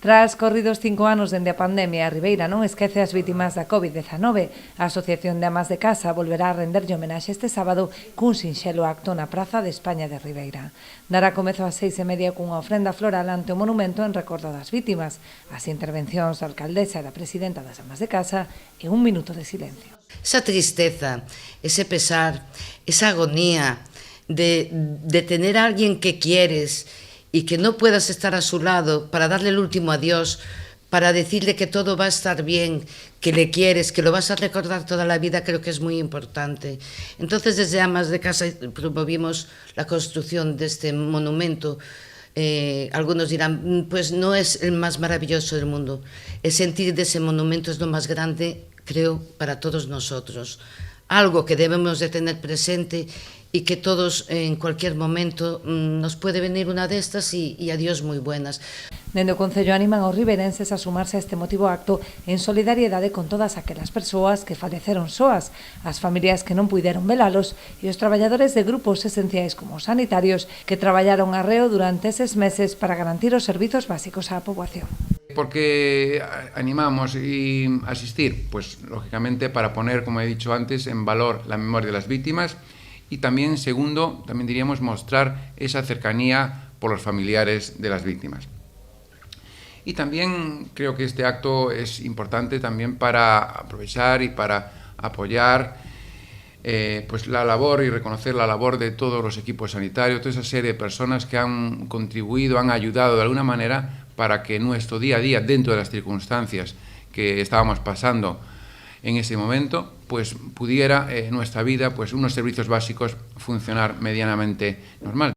Tras corridos 5 anos dende a pandemia, a Ribeira non esquece as vítimas da COVID-19. A Asociación de Amas de Casa volverá a renderlle homenaxe este sábado cun sinxelo acto na Praza de España de Ribeira. Dará comezo ás 6:30 cunha ofrenda floral ante o monumento en recordo das vítimas, as intervencións da alcaldesa e da presidenta das Amas de Casa e un minuto de silencio. Esa tristeza, ese pesar, esa agonía de tener a alguien que quieres y que no puedas estar a su lado para darle el último adiós, para decirle que todo va a estar bien, que le quieres, que lo vas a recordar toda la vida, creo que es muy importante. Entonces, desde Amas de Casa promovimos la construcción de este monumento. Algunos dirán, pues no es el más maravilloso del mundo. El sentir de ese monumento es lo más grande, creo, para todos nosotros. Algo que debemos de tener presente y que todos en cualquier momento nos puede venir una de estas y adiós muy buenas. Dende o Concello animan aos riberenses a sumarse a este emotivo acto en solidariedade con todas aquelas persoas que faleceron soas, as familias que non puideron velalos e os traballadores de grupos esenciais como os sanitarios que traballaron arreo durante eses meses para garantir os servizos básicos á poboación. ¿Por qué animamos y asistir? Pues lógicamente para poner, como he dicho antes, en valor la memoria de las víctimas y también, segundo, también diríamos mostrar esa cercanía por los familiares de las víctimas. Y también creo que este acto es importante también para aprovechar y para apoyar pues la labor y reconocer la labor de todos los equipos sanitarios, toda esa serie de personas que han contribuido, han ayudado de alguna manera para que nuestro día a día, dentro de las circunstancias que estábamos pasando en ese momento, pues pudiera nuestra vida, pues unos servicios básicos funcionar medianamente normal.